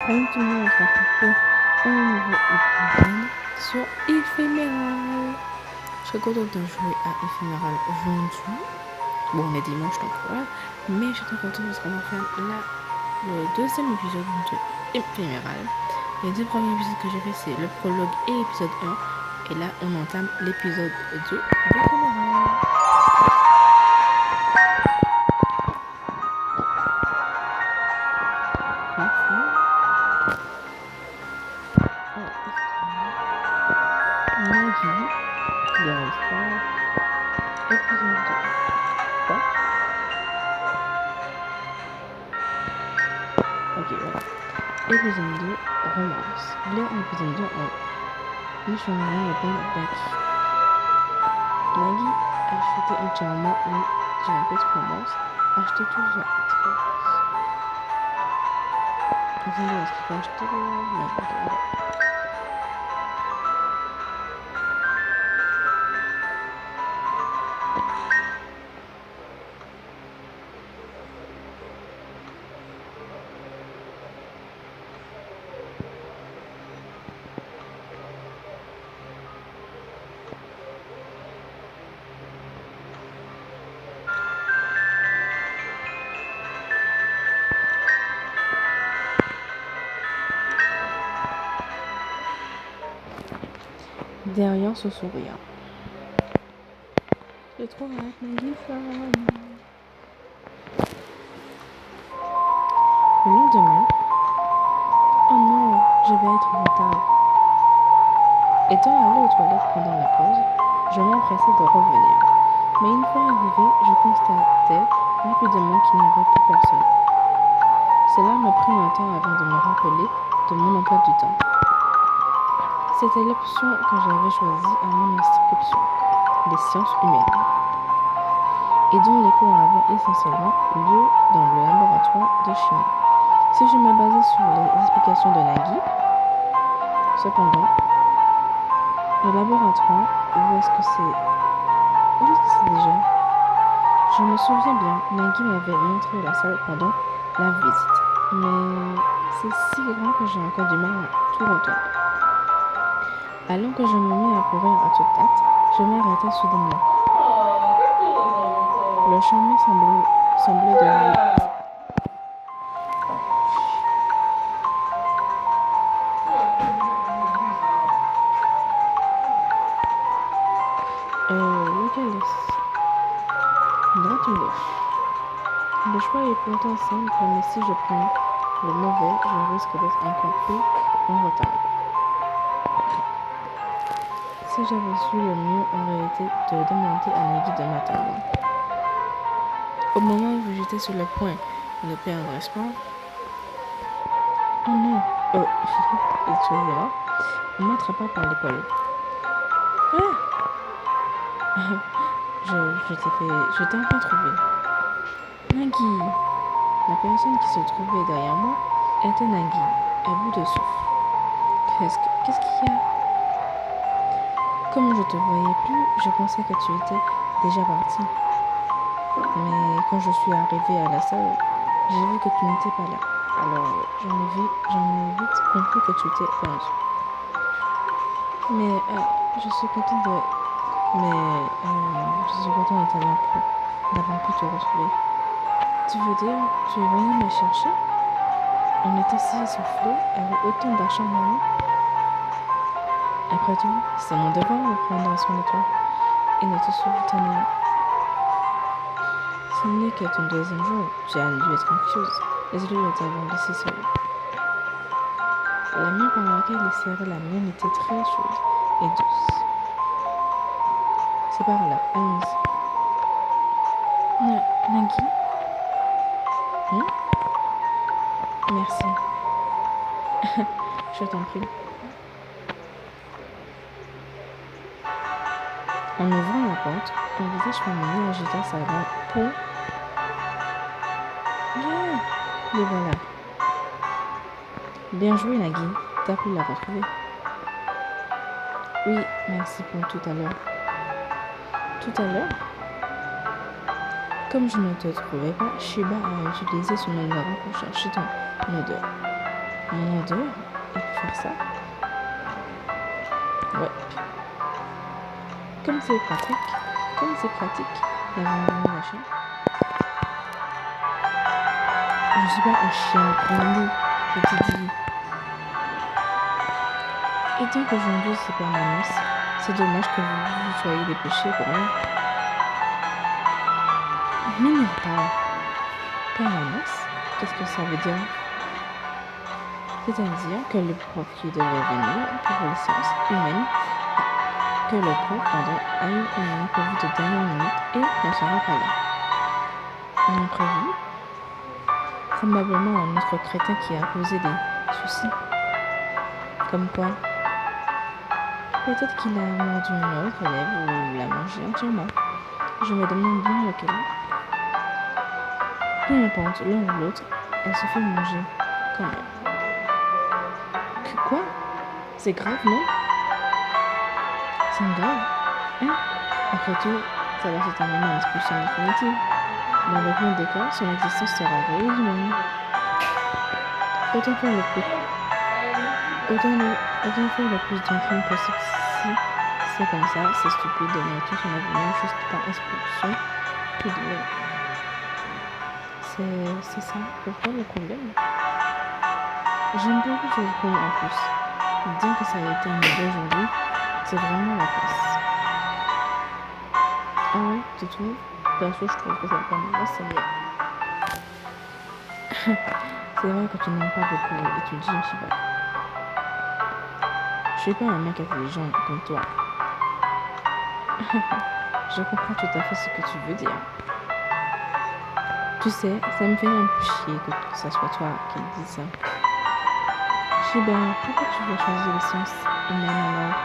Salut tout le monde, on se retrouve pour un nouveau épisode sur Éphéméral. Je serais contente de jouer à Éphéméral aujourd'hui. Bon, on est dimanche donc voilà, mais j'étais contente parce qu'on va faire le deuxième épisode de Éphéméral. Les deux premiers épisodes que j'ai fait, c'est le prologue et l'épisode 1. Et là, on entame l'épisode 2 d'Éphéméral. Maggie, il arrive pas. Épisode 2. Quoi? Ok, voilà. Épisode 2, romance. Là, épisode 2, on est sur un appelle Becky. Maggie a acheté entièrement une petite romance. Acheter tout le très. Attendez, est-ce qu'il faut acheter le. Non, ok, voilà. Derrière ce sourire. J'ai trop hâte, Maggie femme. Le lendemain, oh non, je vais être en retard. Étant allée aux toilettes pendant la pause, je m'empressais de revenir. Mais une fois arrivée, je constatais rapidement qu'il n'y avait plus personne. Cela me prit un temps avant de me rappeler de mon emploi du temps. C'était l'option que j'avais choisie à mon inscription, les sciences humaines, et dont les cours avaient essentiellement lieu dans le laboratoire de chimie. Si je me basais sur les explications de Nagui, cependant, le laboratoire, où est-ce que c'est déjà? Je me souviens bien, Nagui m'avait montré la salle pendant la visite, mais c'est si grand que j'ai encore du mal à tout entendre. Alors que je me mis à courir à toute tête, je m'arrêtai soudainement. Le chemin semblait de lui. Lequel est-ce? Droite ou gauche? Le choix est pourtant simple, mais si je prends le mauvais, je risque d'être encore plus en retard. Si j'avais su, le mieux aurait été de demander à Nagui de m'attendre. Au moment où j'étais sur le point de perdre espoir, oh non, excusez-moi, on m'attrapa par l'épaule. Ah! Je t'ai enfin trouvé. Nagui. La personne qui se trouvait derrière moi était Nagui, à bout de souffle. Qu'est-ce qu'il y a? Comme je te voyais plus, je pensais que tu étais déjà parti. Mais quand je suis arrivée à la salle, j'ai vu que tu n'étais pas là. Alors j'en ai vite compris que tu t'es perdu. Mais je suis contente d'avoir pu te retrouver. Tu veux dire, tu es venu me chercher? On était si essoufflés, avec autant d'acharnement. Après tout, c'est mon devoir de prendre soin de toi et de te soutenir. Ce n'est que ton deuxième jour, tu as dû être anxieuse. Désolée de t'avoir laissé seule. La main par laquelle il serrait la mienne était très chaude et douce. C'est par là, allons-y. Nagui? Merci. Je t'en prie. En ouvrant la porte, un visage familier agita sa grande peau. Viens! Les voilà. Bien joué, Nagui. T'as pu la retrouver. Oui, merci pour tout à l'heure. Tout à l'heure? Comme je ne te trouvais pas, Shiba a utilisé son odorat pour chercher ton odeur. Mon odeur, il peut faire ça. Ouais. Comme c'est pratique d'avoir une machine. Je suis pas un chien, prends-le, je te dis. Et tant qu'aujourd'hui c'est permanence, c'est dommage que vous soyez dépêchés pour rien. Mineur pas. Permanence, qu'est-ce que ça veut dire? C'est-à-dire que le prof qui devait venir pour les sciences humaines, que le prof, a eu un imprévu de dernière minute et ne sera pas là. Un imprévu? Probablement un autre crétin qui a causé des soucis. Comme quoi? Peut-être qu'il a mordu une autre élève ou l'a mangé entièrement. Je me demande bien lequel. Peu importe, l'un ou l'autre, elle se fait manger quand même. Que quoi? C'est grave, non? C'est grave? Hein? Après tout, ça va se terminer en expulsion définitive. Dans le pire des cas, son existence sera résumée. Autant faire le plus d'enfants possible si c'est comme ça, c'est stupide de mettre son avenir juste par expulsion. Tout de même. C'est ça, pourquoi le problème? J'aime beaucoup ce film en plus. Dire que ça a été un modèle aujourd'hui, c'est vraiment la classe. Ah ouais, tu trouves? Perso, je trouve que ça commence, c'est mieux. C'est vrai que tu n'aimes pas beaucoup étudier, je sais pas. Je suis pas un mec intelligent comme toi. Je comprends tout à fait ce que tu veux dire. Tu sais, ça me fait un peu chier que ça soit toi qui me dis ça. Shiba, pourquoi tu veux choisir les sciences humaines alors?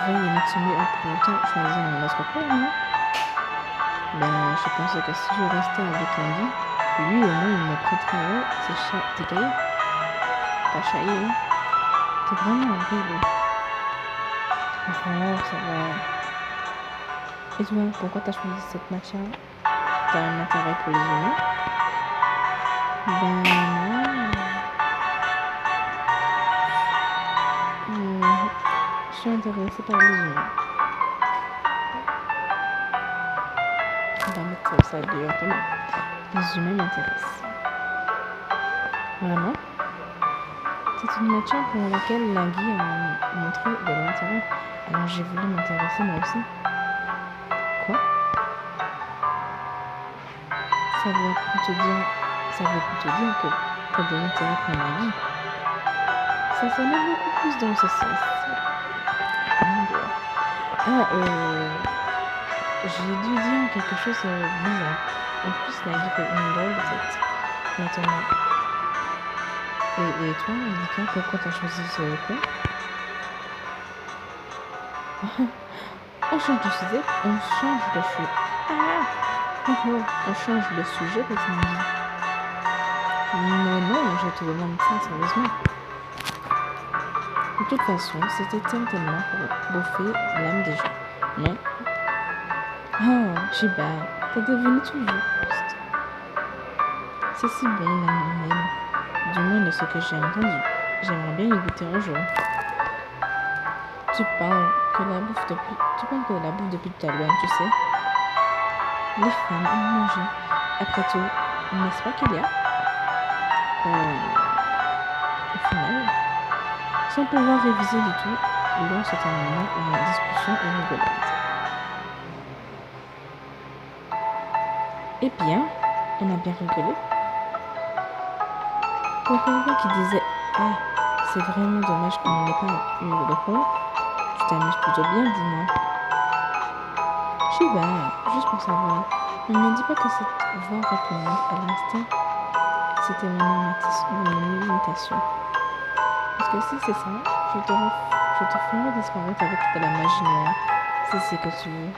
Ray et Natsumi ont pour autant choisi un autre cours, non? Ben, je pensais que si je restais avec Andy, lui au moins il me prêterait ses cahiers. Pas chaillé, hein? T'es vraiment horrible. Oh, ça va. Et toi, pourquoi t'as choisi cette matière? T'as un intérêt pour les humains? Ben non. Je suis intéressée par les humains. On va mettre ça directement. Les humains m'intéressent. Vraiment? C'est une matière pour laquelle Nagui a montré de l'intérêt. Alors j'ai voulu m'intéresser moi aussi. Quoi? Ça veut plutôt dire que t'as de l'intérêt pour Nagui. Ça sonnait beaucoup plus dans ce sens. Mon Dieu. J'ai dû dire quelque chose de bizarre. En plus, Nagui fait une drôle de tête. Maintenant. Et toi, Nika, pourquoi t'as choisi ce cours? On change de sujet. On change de sujet, les amis. Mais non, je te demande ça sérieusement. De toute façon, c'était certainement pour bouffer l'âme des gens, non? Oh, Shiba, t'es devenu tout juste. C'est si bon l'âme humaine. Du moins de ce que j'ai entendu. J'aimerais bien y goûter un jour. Tu parles de la bouffe depuis tout à l'heure, tu sais. Les femmes aiment manger. Après tout, n'est-ce pas qu'il y a? Au final, sans pouvoir réviser du tout, l'on se termina en discussion et rigolade. Eh bien, on a bien rigolé. Pour quelqu'un qui disait ah, c'est vraiment dommage qu'on n'ait pas eu le cours, tu t'amuses plutôt bien, dis-moi. Shiba, juste pour savoir, ne me dis pas que cette voix répugnante à l'instinct, c'était mon imitation. Parce que si c'est ça, je te ferai disparaître avec de la magie noire, si c'est ce que tu veux.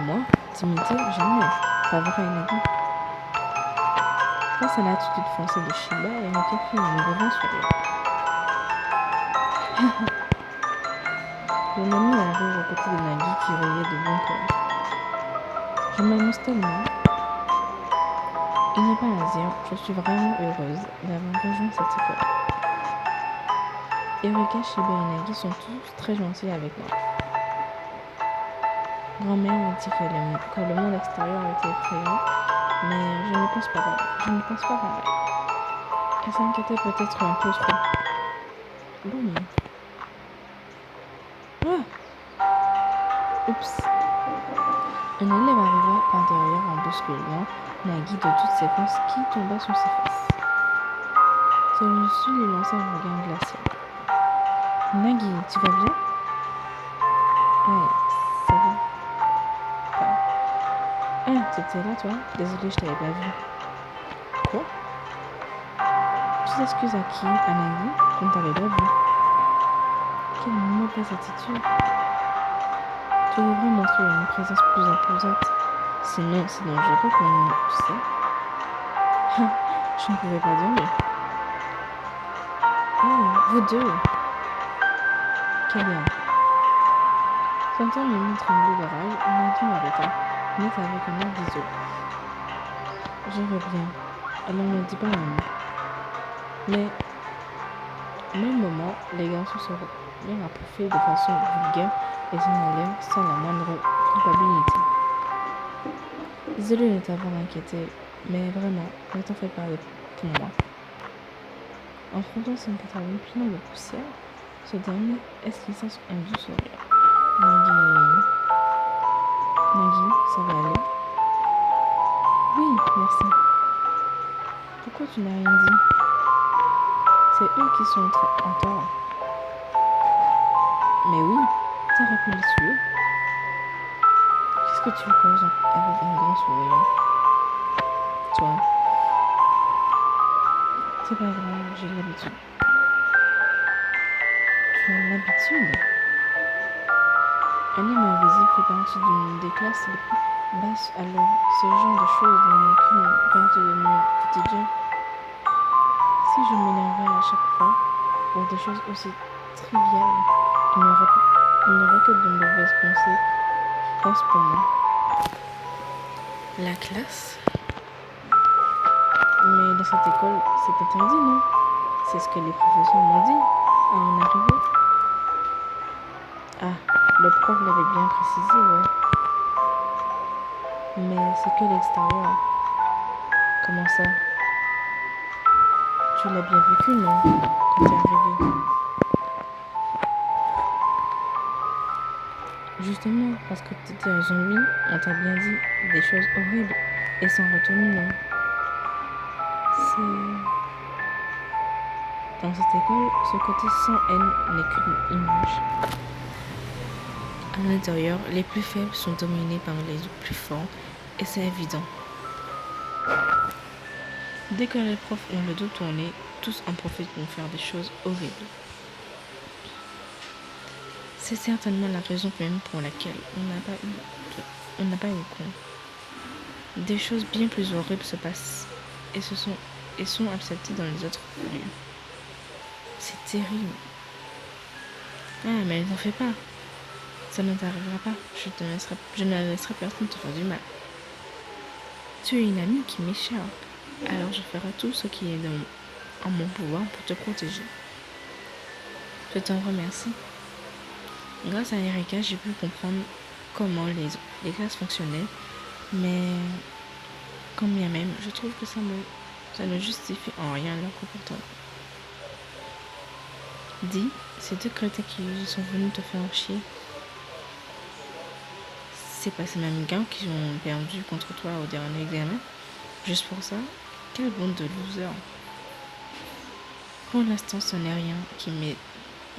Moi, t'imiter, jamais. Pas vrai, Nagui. Face à l'attitude foncée de Shiba, Erika fit un grand sourire. Je me mis à rire à côté de Nagui qui riait de bon cœur. Je m'amuse tellement. Il n'est pas à dire, je suis vraiment heureuse d'avoir rejoint cette école. Eureka, Shiba et Nagi sont tous très gentils avec moi. Grand-mère me dit que le monde extérieur était effrayant, mais je ne pense pas pareil. Elle s'inquiétait peut-être un peu trop. Bon. Ah! Oups! Un élève arriva par derrière en bousculant Nagi de toutes ses forces qui tomba sur ses fesses. Celui-ci lui lança un regard glacial. Nagi, tu vas bien? Ouais, ça va pas. Ah, t'étais là, toi? Désolée, je t'avais pas vu. Quoi? Tu t'excuses à qui? À Nagi? Je ne t'avais pas vu. Quelle mauvaise attitude. Tu devrais montrer une présence plus imposante. Sinon, c'est dangereux pour nous, tu sais. Je ne pouvais pas dire mieux. Oh, vous deux! Kélia. Sentant une main trembler de rage, Nagi m'arrêta, net avec un air désolé. Je reviens. Alors ne dis pas un mot. Mais, au même moment, les garçons se mirent à pouffer de façon vulgaire et s'en allèrent sans la moindre culpabilité. Désolé de t'avoir inquiété, mais vraiment, ne t'en fais pas pour moi. En frottant son pantalon plein de poussière, ce dernier esquissa un doux sourire. Nagi, ça va aller? Oui, merci. Pourquoi tu n'as rien dit? C'est eux qui sont en tort. Mais oui, t'aurais pu les tuer. Qu'est-ce que tu causes avec un grand sourire? Toi, c'est pas grave, j'ai l'habitude. Tu as l'habitude? Un homme invisible fait partie d'une des classes les plus basses, alors ce genre de choses n'est qu'une partie de mon quotidien. Si je m'énervais à chaque fois pour des choses aussi triviales, il n'y aurait que de mauvaises conséquences pour moi. La classe? Mais dans cette école, c'est interdit, non? C'est ce que les professeurs m'ont dit à en arriver. Ah, le prof l'avait bien précisé, ouais. Mais c'est que l'extérieur. Comment ça? Tu l'as bien vécu, non? Quand t'es arrivé. Justement, parce que t'étais un zombie, on t'a bien dit des choses horribles et sans retenue, non? Dans cette école, ce côté sans haine n'est qu'une image. À l'intérieur, les plus faibles sont dominés par les plus forts, et c'est évident. Dès que les profs ont le dos tourné, tous en profitent pour faire des choses horribles. C'est certainement la raison même pour laquelle on n'a pas eu cours. Des choses bien plus horribles se passent et sont acceptées dans les autres lieux. C'est terrible. Ah, mais n'en fais pas. Ça ne t'arrivera pas. Je ne laisserai personne te faire du mal. Tu es une amie qui m'échappe. Alors je ferai tout ce qui est en mon pouvoir pour te protéger. Je t'en remercie. Grâce à Erika, j'ai pu comprendre comment les classes fonctionnaient, mais quand bien même, je trouve que ça ne justifie en rien leur comportement. Dis, ces deux crétins qui sont venus te faire chier, c'est pas ces mêmes gars qui ont perdu contre toi au dernier examen? Juste pour ça? Quelle bande de losers! Pour l'instant, ce n'est rien qui met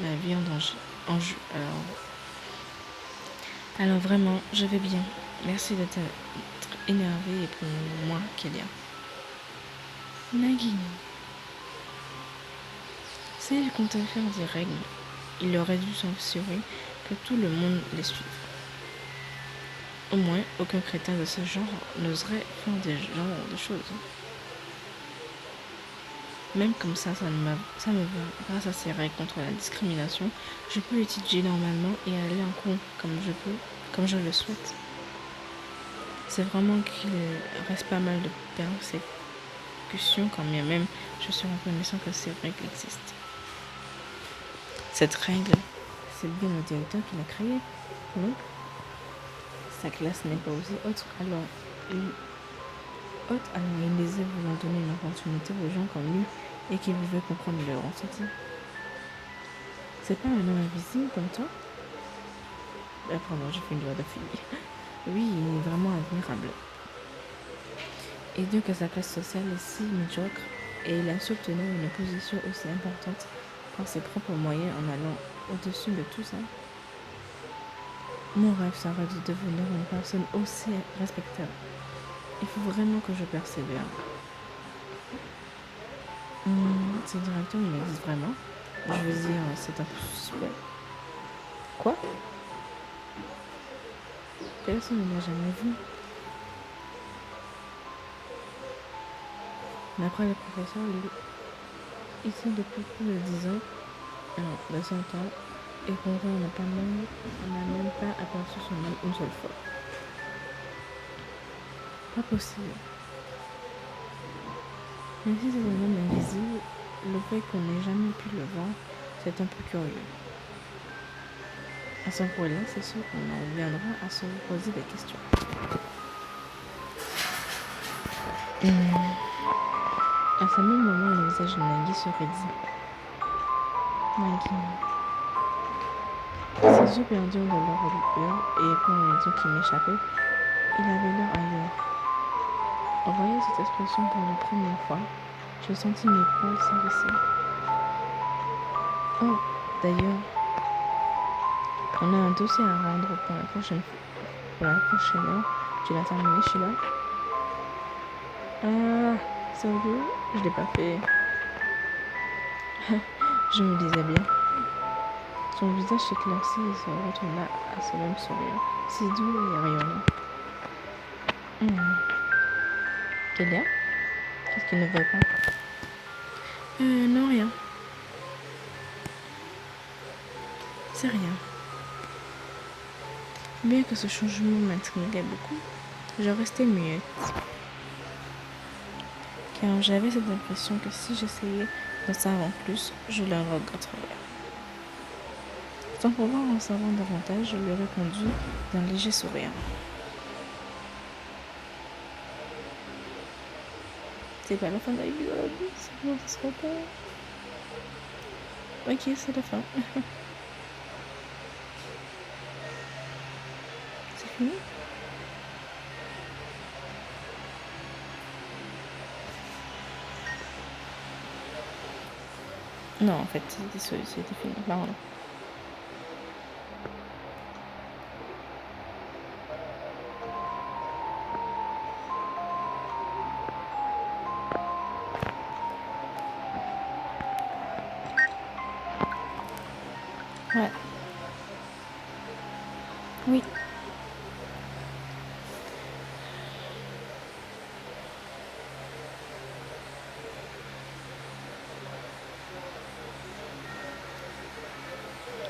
ma vie en jeu. Alors vraiment, je vais bien. Merci d'être énervée pour moi, Kélia. Nagi. Si je comptais faire des règles, il aurait dû s'assurer que tout le monde les suive. Au moins, aucun crétin de ce genre n'oserait faire des genres de choses. Même comme ça me va. Grâce à ces règles contre la discrimination, je peux étudier normalement et aller en cours comme je le souhaite. C'est vraiment qu'il reste pas mal de discussion quand bien même je suis reconnaissant que ces règles existent. Cette règle, c'est bien le directeur qui l'a créée, non? Sa classe n'est pas aussi haute, alors il disait vouloir donner une opportunité aux gens comme lui et qui pouvaient comprendre leur ressenti. C'est pas un homme invisible comme toi? Pardon, j'ai fait une voix de fille. Oui, il est vraiment admirable. Et Dieu que sa classe sociale est si médiocre et il a su obtenir une position aussi importante par ses propres moyens en allant au-dessus de tout ça. Mon rêve serait de devenir une personne aussi respectable. Il faut vraiment que je persévère. Ce directeur, il existe vraiment? Je veux dire, c'est un suspect. Quoi? Personne ne l'a jamais vu. D'après le professeur, il est ici depuis plus de 10 ans, non, de 100 ans, et pourtant on n'a même pas aperçu son nom une seule fois. Pas possible. Même si c'est un homme invisible, le fait qu'on n'ait jamais pu le voir, c'est un peu curieux. À ce point-là, c'est sûr qu'on en viendra à se poser des questions. À ce même moment, le visage de Nagui se raidit. Nagui. Ses yeux perdus dans leur lueur et pour une raison qui m'échappait, il avait l'air ailleurs. En voyant cette expression pour la première fois, je sentis mes poils s'hérisser. Oh, d'ailleurs, on a un dossier à rendre pour la prochaine heure. Tu l'as terminé, Sheila? Ah, sérieux? Je l'ai pas fait. Je me disais bien. Son visage s'éclaircit et se retourna à ce même sourire, si doux et rayonnant. Kélia? Qu'est-ce qu'il ne veut pas? Non, rien. C'est rien. Bien que ce changement m'intriguait beaucoup, je restais muette. Car j'avais cette impression que si j'essayais d'en savoir plus, je le regretterais. Sans pouvoir en savoir davantage, je lui répondis d'un léger sourire. C'est pas la fin de l'épisode, sinon ce sera pas. Ok, c'est la fin. C'est fini? Non, en fait, c'était fini. Pardon. Ouais. Oui.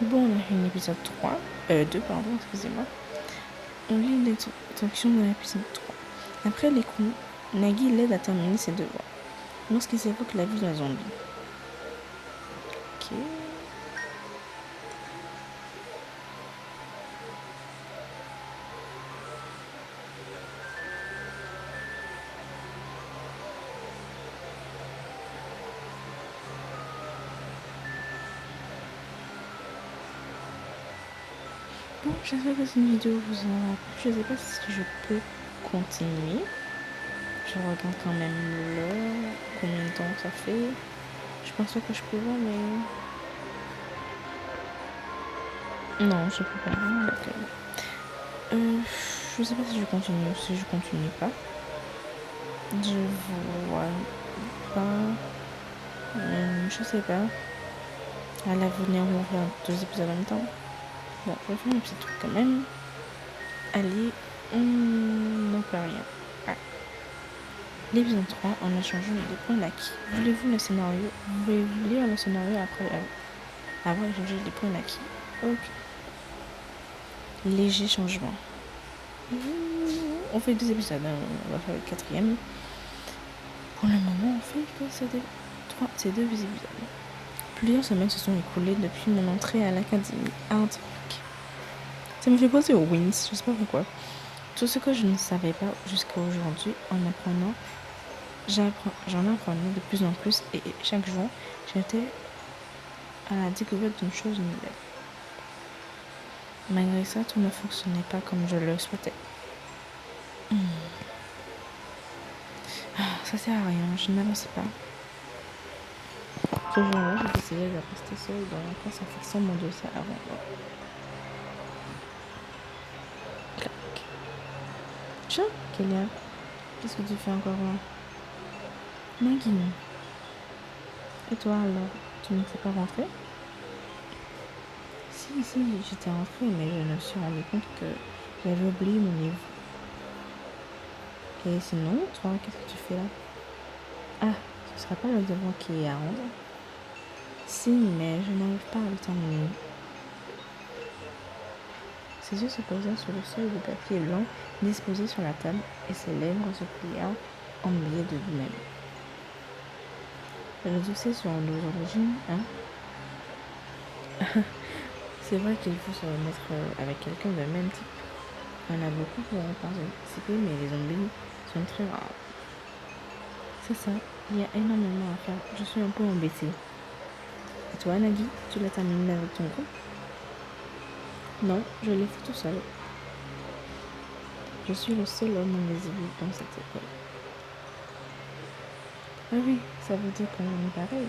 Bon, on a fini l'épisode 3. 2, pardon, excusez-moi. On lit l'introduction de l'épisode 3. Après les coups, Nagui l'aide à terminer ses devoirs. Lorsqu'il s'évoque la vie d'un zombie. Ok. Bon, j'espère que cette vidéo vous aura plu. Je ne sais pas si je peux continuer. Je regarde quand même l'heure, combien de temps ça fait. Je pense pas que je peux voir, mais... Non, je peux pas. Je sais pas si je continue ou si je continue pas. Je vois pas. Je sais pas. À l'avenir, on va faire 2 épisodes en même temps. Bon, je vais faire un petit truc quand même. Allez, on n'en peut rien. Ah. L'épisode 3, on a changé les points d'acquis. Voulez-vous lire le scénario après avoir échangé les points d'acquis? Ok. Léger changement. On fait 2 épisodes, hein. On va faire le 4e. Pour le moment, fait que ces deux visibles. Plusieurs semaines se sont écoulées depuis mon entrée à l'académie Hardwick. Ça me fait penser aux Wings, je sais pas pourquoi. Tout ce que je ne savais pas jusqu'à aujourd'hui, j'en apprenais de plus en plus et chaque jour, j'étais à la découverte d'une chose nouvelle. Malgré ça, tout ne fonctionnait pas comme je le souhaitais. Ça sert à rien, je n'avançais pas. Ce jour-là, j'ai décidé de rester seule dans la classe en fixant mon dossier avant moi. Clac. Tiens, Kélia, qu'est-ce que tu fais encore là? Maggie. Et toi alors, tu ne sais pas rentrer? Si, j'étais rentrée, mais je me suis rendu compte que j'avais oublié mon livre. Et sinon, toi, qu'est-ce que tu fais là? Ah, ce sera pas le devoir qui est à rendre? Si, mais je n'arrive pas à le terminer. Ses yeux se posèrent sur le seuil de papier blanc disposé sur la table et ses lèvres se plièrent en biais de lui-même. Le dossier sur nos origines, hein? C'est vrai qu'il faut se mettre avec quelqu'un de même type. Il y en a beaucoup pour participer, mais les zombies sont très rares. C'est ça, il y a énormément à faire. Je suis un peu embêtée. Et toi, Nagui, tu l'as terminé avec ton groupe? Non, je l'ai fait tout seul. Je suis le seul homme invisible dans cette école. Ah oui, ça veut dire qu'on est pareil.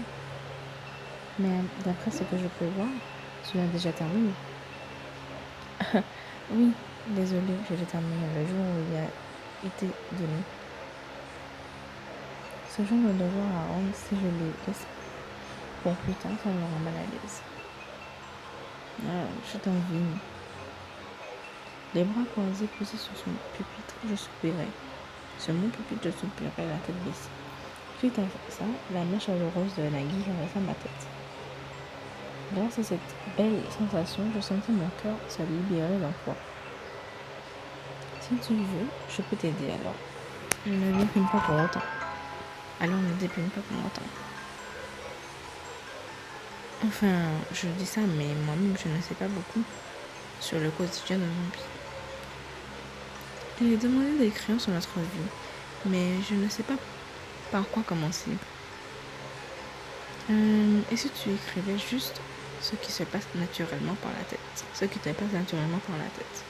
Mais d'après ce que je peux voir, tu l'as déjà terminé. Oui, désolée, je l'ai terminé le jour où il a été donné. Ce genre de devoir à rendre, si je les laisse pour plus tard, ça me rend mal à l'aise. Ah, je t'envie. Les bras croisés posés sur son pupitre, je soupirais. Sur mon pupitre, je soupirais la tête baissée. Suite à ça, la main chaleureuse de Nagui caressa ma tête. Grâce à cette belle sensation, je sentis mon cœur se libérer d'un poids. Si tu veux, je peux t'aider alors. Je ne déprime pas pour autant. Alors ne déprime pas pour autant. Enfin, je dis ça, mais moi-même, je ne sais pas beaucoup sur le quotidien d'un zombie. Il est demandé d'écrire sur notre vie, mais je ne sais pas par quoi commencer. Et si tu écrivais juste ce qui se passe naturellement par la tête, ce qui te passe naturellement par la tête?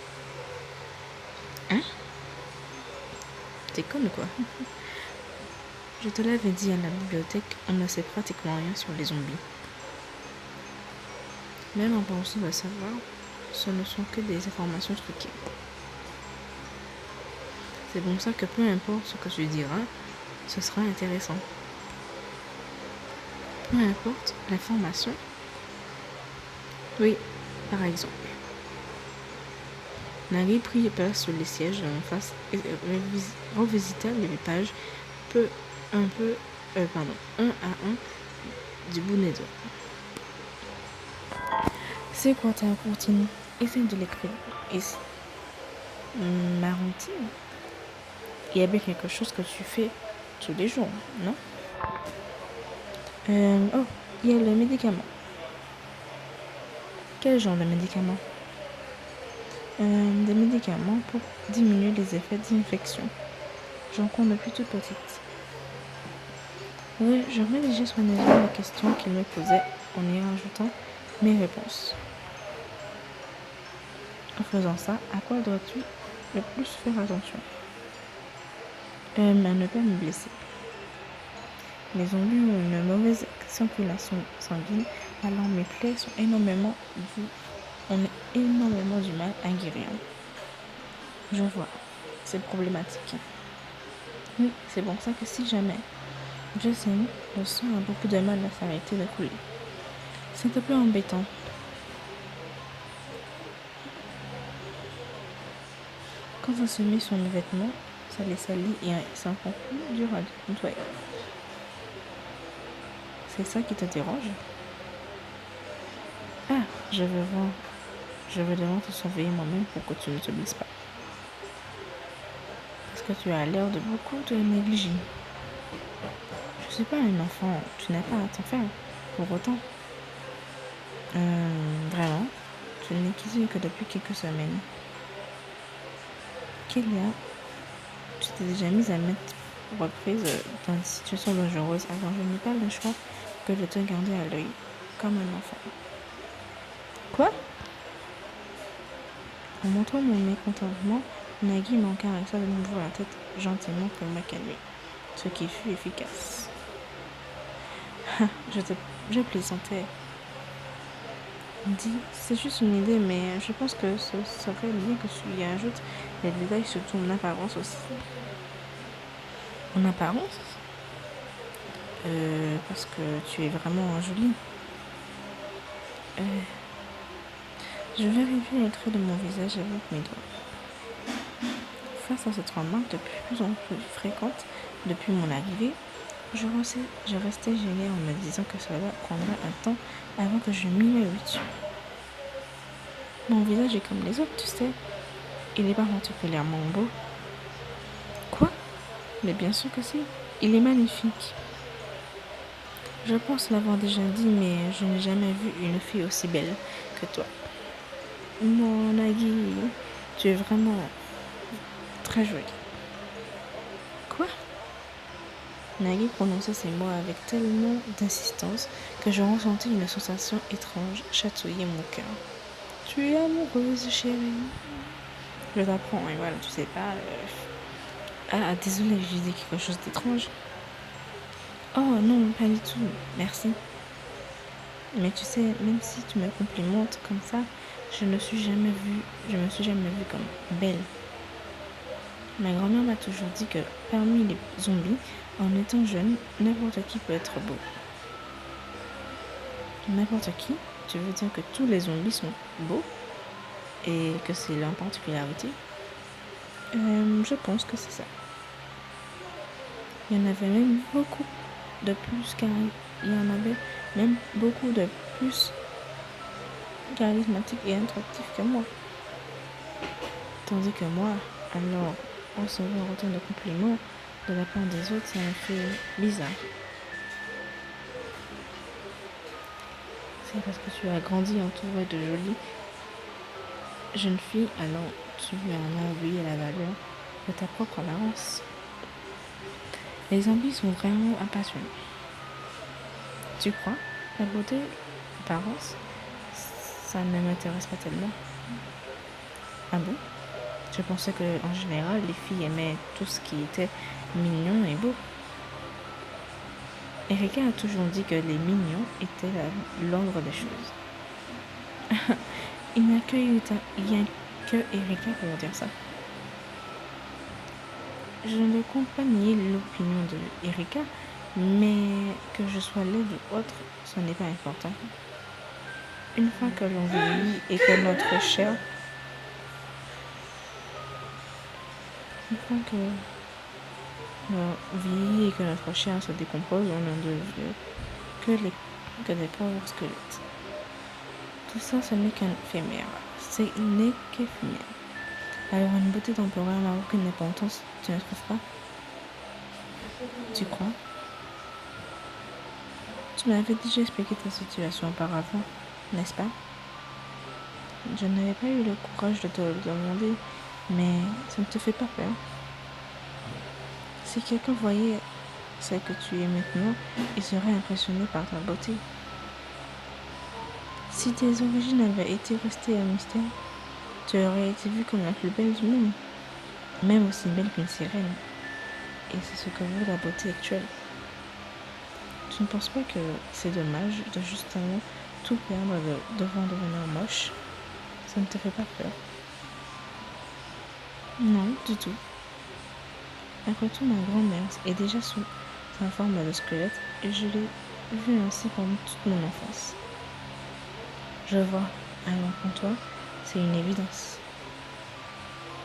Hein? T'es conne ou quoi? Je te l'avais dit à la bibliothèque, on ne sait pratiquement rien sur les zombies. Même en pensant le savoir, ce ne sont que des informations truquées. C'est pour ça que peu importe ce que tu diras, ce sera intéressant. Peu importe l'information. Oui, par exemple. Nagui prit place sur les sièges en face et revisita les pages un à un du bout des doigts. C'est quoi ta routine? Essaye de l'écrire. Ma routine? Il y a bien quelque chose que tu fais tous les jours, non? Oh, il y a le médicament. Quel genre de médicament? Des médicaments pour diminuer les effets d'infection. J'en prends depuis toute petite. Oui, je rédigeais soigneusement les questions qu'il me posait en y rajoutant mes réponses. En faisant ça, à quoi dois-tu le plus faire attention? À ne pas me blesser. Les zombies ont une mauvaise circulation sanguine, alors mes plaies ont énormément du mal à guérir. Je vois, c'est problématique. Oui, c'est pour ça que si jamais je saigne, le sang a beaucoup de mal à s'arrêter de couler. C'est un peu embêtant. Quand ça se met sur mes vêtements, ça les salit et c'est encore plus dur à nettoyer. C'est ça qui te dérange? Ah, je veux voir. Je vais devoir te surveiller moi-même pour que tu ne te blesses pas. Parce que tu as l'air de beaucoup te négliger. Je Je suis pas un enfant, tu n'as pas à t'en faire. Pour autant, vraiment, tu n'es qu'ici que depuis quelques semaines. Kélia, tu t'es déjà mise à mettre reprise dans une situation dangereuse. Alors je n'ai pas le choix que de te garder à l'œil, comme un enfant. Quoi? En montrant mon mécontentement, Nagui m'en caressa de nouveau la tête gentiment pour me calmer, ce qui fut efficace. Je plaisantais. Dis, c'est juste une idée, mais je pense que ce serait bien que tu y ajoutes les détails, surtout en apparence aussi. En apparence? Parce que tu es vraiment jolie. Je vérifie les traits de mon visage avec mes doigts. Face à cette remarque de plus en plus fréquente depuis mon arrivée, je restais gênée en me disant que cela prendrait un temps avant que je m'y habitue. Mon visage est comme les autres, tu sais. Il n'est pas particulièrement beau. Quoi? Mais bien sûr que si. Il est magnifique. Je pense l'avoir déjà dit, mais je n'ai jamais vu une fille aussi belle que toi. Mon Nagui, tu es vraiment très jolie. Quoi? Nagui prononçait ces mots avec tellement d'insistance que je ressentis une sensation étrange chatouiller mon cœur. Tu es amoureuse, chérie. Je t'apprends, et voilà, tu sais pas. Ah, désolée, j'ai dit quelque chose d'étrange. Oh non, pas du tout, merci. Mais tu sais, même si tu me complimentes comme ça, je me suis jamais vue comme belle. Ma grand-mère m'a toujours dit que parmi les zombies, en étant jeune, n'importe qui peut être beau. N'importe qui? Tu veux dire que tous les zombies sont beaux? Et que c'est leur particularité? Je pense que c'est ça. Il y en avait même beaucoup de plus charismatiques et attractifs que moi. Tandis que moi, alors, recevoir autant de compliments de la part des autres, ça me fait bizarre. C'est parce que tu as grandi entouré de jolies jeunes filles, alors tu en as oublié la valeur de ta propre apparence. Les zombies sont vraiment passionnants. Tu crois? La beauté, l'apparence, ça ne m'intéresse pas tellement. Ah bon? Je pensais que en général, les filles aimaient tout ce qui était mignon et beau. Erika a toujours dit que les mignons étaient l'ordre des choses. Il n'y a que Erika pour dire ça. Je ne compte pas nier l'opinion de Erika, mais que je sois laide ou autre, ce n'est pas important. Une fois que l'on vieillit et que notre chair se décompose, on ne devient que des pauvres squelettes. Tout ça, ce n'est qu'éphémère. C'est n'est qu'éphémère. Alors une beauté temporaire n'a aucune importance, tu ne trouves pas? Tu crois? Tu m'avais déjà expliqué ta situation auparavant, n'est-ce pas? Je n'avais pas eu le courage de te le demander, mais ça ne te fait pas peur? Si quelqu'un voyait ce que tu es maintenant, il serait impressionné par ta beauté. Si tes origines avaient été restées un mystère, tu aurais été vue comme la plus belle du monde, même aussi belle qu'une sirène. Et c'est ce que vaut la beauté actuelle. Tu ne penses pas que c'est dommage de justement tout perdre devant devenir moche? Ça ne te fait pas peur? Non, du tout. Après tout, ma grand-mère est déjà sous sa forme de squelette et je l'ai vue ainsi pendant toute mon enfance. Je vois, alors pour toi, c'est une évidence.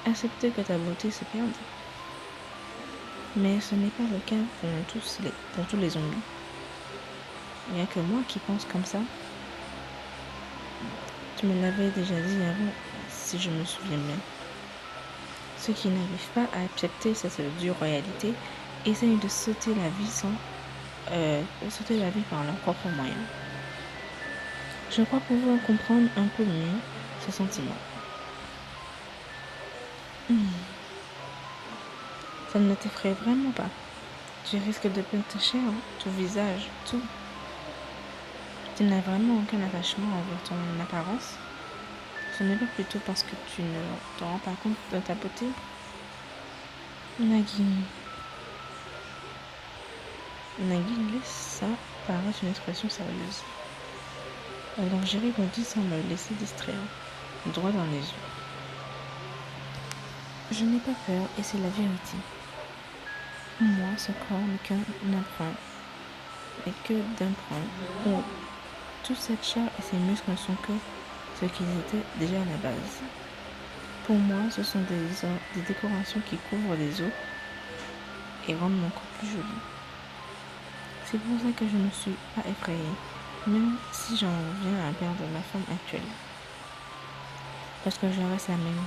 Accepter que ta beauté se perde. Mais ce n'est pas le cas pour tous les zombies. Il n'y a que moi qui pense comme ça. Tu me l'avais déjà dit avant, si je me souviens bien. Ceux qui n'arrivent pas à accepter cette dure réalité essayent de sauter la vie sans sauter la vie par leurs propres moyens. Je crois pouvoir comprendre un peu mieux ce sentiment. Ça ne t'effraie vraiment pas. Tu risques de perdre ta chair, ton visage, tout. Tu n'as vraiment aucun attachement envers ton apparence. Ce n'est pas plutôt parce que tu ne te rends pas compte de ta beauté. Nagui, laisse ça paraître une expression sérieuse. Alors j'ai répondu sans me laisser distraire, droit dans les yeux. Je n'ai pas peur et c'est la vérité. Pour moi, ce corps n'est qu'un emprunt, mais que d'emprunt. Oh, toute cette chair et ces muscles ne sont que ce qu'ils étaient déjà à la base. Pour moi, ce sont des décorations qui couvrent les os et rendent mon corps plus joli. C'est pour ça que je ne suis pas effrayée, même si j'en viens à perdre ma forme actuelle. Parce que je reste la même.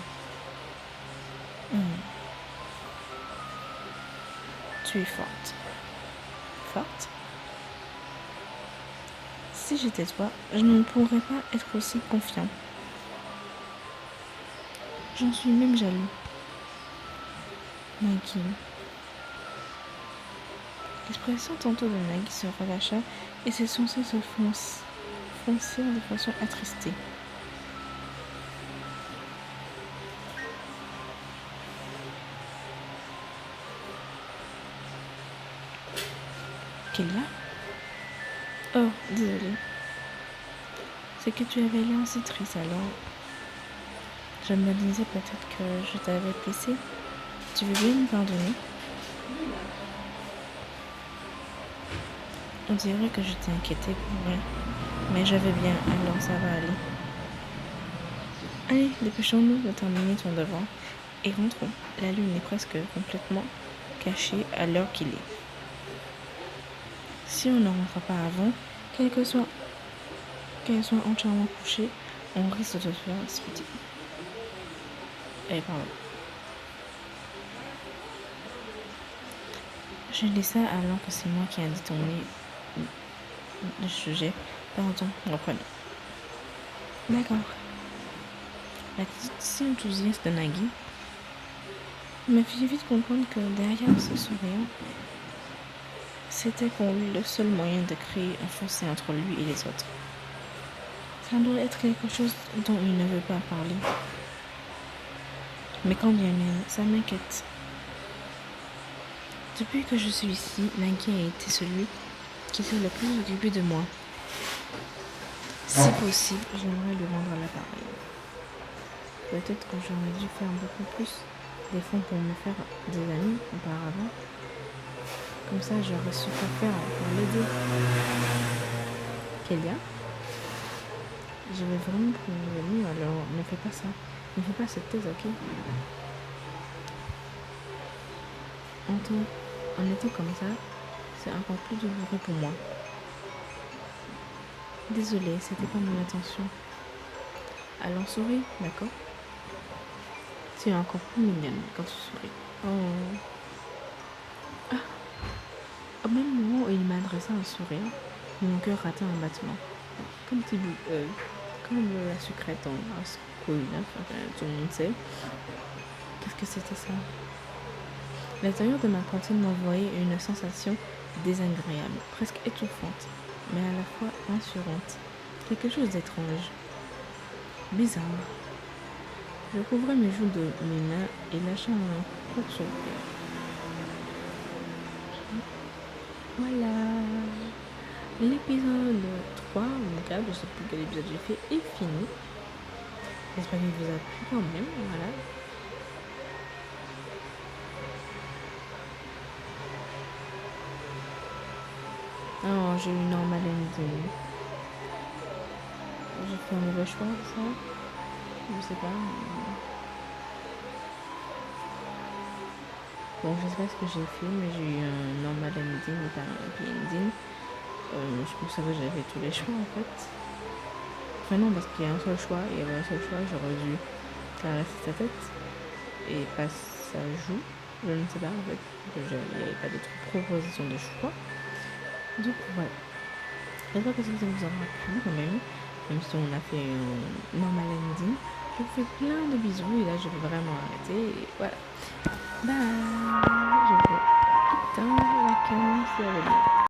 Tu es forte. Forte? Si j'étais toi, je ne pourrais pas être aussi confiant. J'en suis même jaloux. Nagui. L'expression tantôt de Nagui se relâcha et ses sourcils se froncirent de façon attristée. Kélia? Oh, désolée. C'est que tu avais l'air si triste alors. Je me disais peut-être que je t'avais blessé. Tu veux bien me pardonner? On dirait que je t'ai inquiétée pour rien. Mais je vais bien, alors ça va aller. Allez, dépêchons-nous de terminer ton devoir et rentrons. La lune est presque complètement cachée à l'heure qu'il est. Si on ne rentre pas avant, qu'elle soit entièrement couchée, on risque de se faire disputer. Pardon. Je dis ça alors que c'est moi qui ai détourné le sujet. Pardon, reprenons. D'accord. La petite si enthousiaste de Nagui me fit vite comprendre que derrière ce sourire, c'était pour lui le seul moyen de créer un fossé entre lui et les autres. Ça doit être quelque chose dont il ne veut pas parler. Mais quand bien même, ça m'inquiète. Depuis que je suis ici, Nagui a été celui qui s'est le plus occupé de moi. Si possible, j'aimerais lui rendre l'appareil. Peut-être que j'aurais dû faire beaucoup plus d'efforts pour me faire des amis auparavant. Comme ça, j'aurais su quoi faire pour l'aider. Kélia, je vais vraiment prévenir, alors ne fais pas ça. Ne fais pas cette thèse, ok? En étant comme ça, c'est encore plus douloureux pour moi. Désolée, c'était pas mon intention. Alors souris, d'accord? Tu es encore plus mignonne quand tu souris. Oh. Au même moment où il m'adressa un sourire, mon cœur ratait un battement. Comme la sucrète en Ascona, enfin, tout le monde sait. Qu'est-ce que c'était ça? L'intérieur de ma poitrine m'envoyait une sensation désagréable, presque étouffante, mais à la fois rassurante. Quelque chose d'étrange. Bizarre. Je couvrais mes joues de mes mains et lâchai un court soupir. Voilà. L'épisode 3 ou 4, je sais plus quel épisode j'ai fait, est fini. J'espère qu'il vous a plu quand même. Voilà. Oh, j'ai eu normal ending. J'ai fait un mauvais choix, ça? Je sais pas. Bon, je sais pas ce que j'ai fait, mais j'ai eu un normal ending et pas un happy ending. Je pensais que j'avais tous les choix en fait. Enfin non, parce qu'il y a un seul choix, il y avait un seul choix, j'aurais dû caresser sa tête et pas sa joue. Je ne sais pas en fait, il n'y avait pas d'autres propositions de choix. Du coup, voilà. J'espère que ça vous aura plu quand même si on a fait un normal ending. Je vous fais plein de bisous et là, je vais vraiment arrêter. Et voilà. Bye. Je vais éteindre la cam si elle est bien.